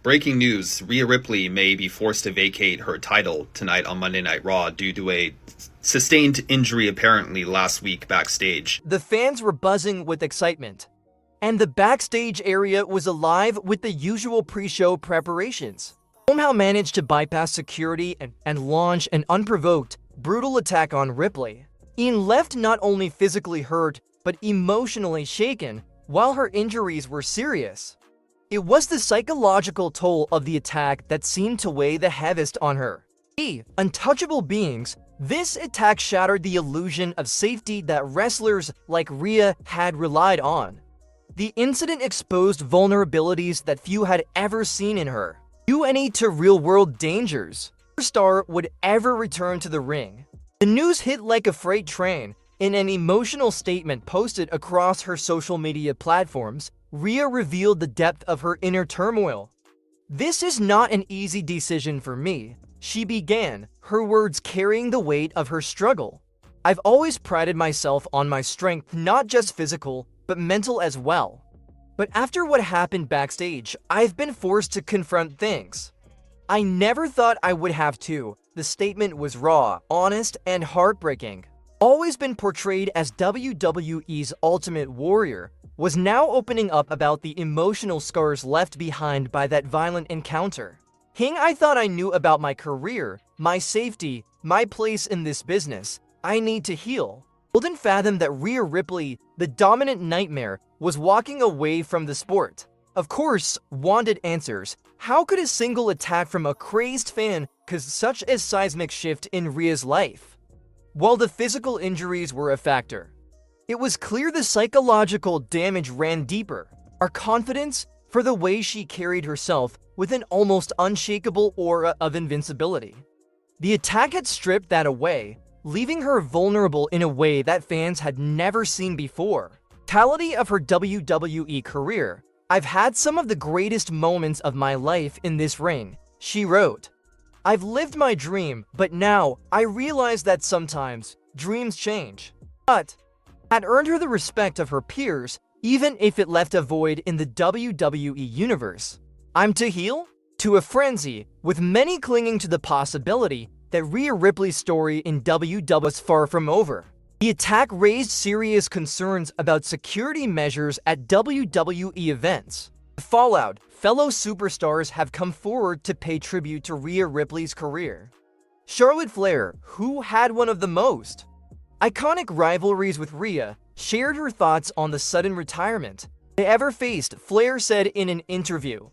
Breaking news, Rhea Ripley may be forced to vacate her title tonight on Monday Night Raw due to a sustained injury apparently last week backstage. The fans were buzzing with excitement, and the backstage area was alive with the usual pre-show preparations. Somehow managed to bypass security and launch an unprovoked, brutal attack on Ripley. Ian left not only physically hurt, but emotionally shaken, while her injuries were serious. It was the psychological toll of the attack that seemed to weigh the heaviest on her. Untouchable beings, this attack shattered the illusion of safety that wrestlers like Rhea had relied on. The incident exposed vulnerabilities that few had ever seen in her, due to real-world dangers. No star would ever return to the ring. The news hit like a freight train. In an emotional statement posted across her social media platforms, Rhea revealed the depth of her inner turmoil. "This is not an easy decision for me," she began, her words carrying the weight of her struggle. "I've always prided myself on my strength, not just physical, but mental as well. But after what happened backstage, I've been forced to confront things I never thought I would have to." The statement was raw, honest, and heartbreaking. Always been portrayed as WWE's Ultimate Warrior, was now opening up about the emotional scars left behind by that violent encounter. "I thought I knew about my career, my safety, my place in this business. I need to heal." Couldn't fathom that Rhea Ripley, the dominant nightmare, was walking away from the sport. Of course, wanted answers. How could a single attack from a crazed fan cause such a seismic shift in Rhea's life? While the physical injuries were a factor, it was clear the psychological damage ran deeper. Our confidence for the way she carried herself with an almost unshakable aura of invincibility. The attack had stripped that away, leaving her vulnerable in a way that fans had never seen before. Totality of her WWE career. "I've had some of the greatest moments of my life in this ring," she wrote. "I've lived my dream, but now I realize that sometimes dreams change." But had earned her the respect of her peers, even if it left a void in the WWE universe. "I'm to heal?" To a frenzy, with many clinging to the possibility that Rhea Ripley's story in WWE was far from over. The attack raised serious concerns about security measures at WWE events. The fallout, fellow superstars have come forward to pay tribute to Rhea Ripley's career. Charlotte Flair, who had one of the most iconic rivalries with Rhea, shared her thoughts on the sudden retirement they ever faced. Flair said in an interview,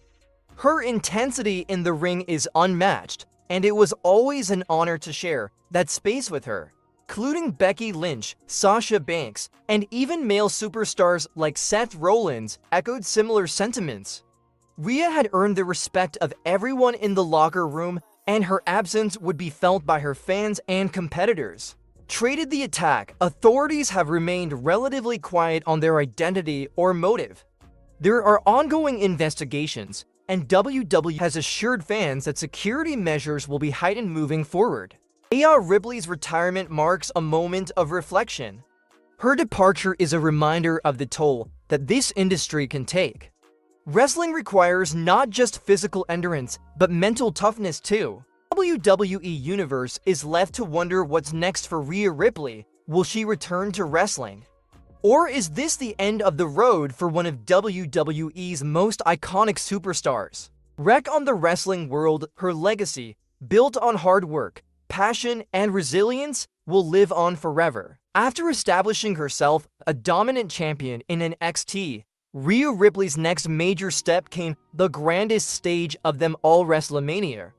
"Her intensity in the ring is unmatched, and it was always an honor to share that space with her." Including Becky Lynch, Sasha Banks, and even male superstars like Seth Rollins echoed similar sentiments. Rhea had earned the respect of everyone in the locker room, and her absence would be felt by her fans and competitors. Traded the attack, authorities have remained relatively quiet on their identity or motive. There are ongoing investigations, and WWE has assured fans that security measures will be heightened moving forward. Rhea Ripley's retirement marks a moment of reflection. Her departure is a reminder of the toll that this industry can take. Wrestling requires not just physical endurance, but mental toughness too. WWE Universe is left to wonder what's next for Rhea Ripley. Will she return to wrestling? Or is this the end of the road for one of WWE's most iconic superstars? Wreck on the wrestling world, her legacy, built on hard work, passion, and resilience, will live on forever. After establishing herself a dominant champion in NXT, Rhea Ripley's next major step came the grandest stage of them all, WrestleMania.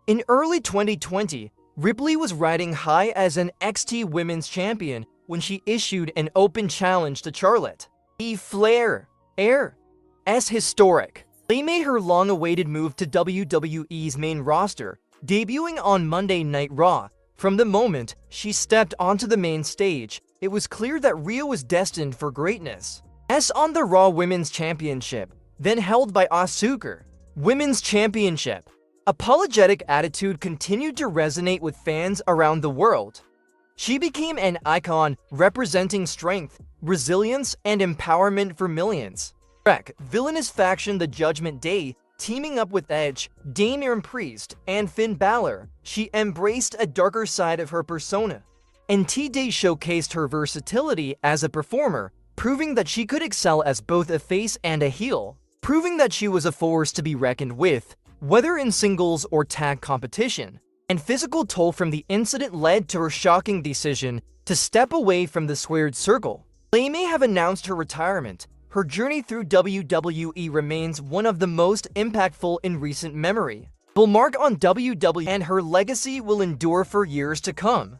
In early 2020, Ripley was riding high as an NXT Women's Champion when she issued an open challenge to Charlotte Flair's historic. They made her long-awaited move to WWE's main roster, debuting on Monday Night Raw. From the moment she stepped onto the main stage, it was clear that Rhea was destined for greatness. On the Raw Women's Championship, then held by Asuka Women's Championship. Apologetic attitude continued to resonate with fans around the world. She became an icon representing strength, resilience, and empowerment for millions. Villainous faction The Judgment Day Teaming up with Edge, Damian Priest, and Finn Balor, she embraced a darker side of her persona. And T-Day showcased her versatility as a performer, proving that she could excel as both a face and a heel, proving that she was a force to be reckoned with, whether in singles or tag competition. And physical toll from the incident led to her shocking decision to step away from the squared circle. They may have announced her retirement. Her journey through WWE remains one of the most impactful in recent memory. Will mark on WWE, and her legacy will endure for years to come.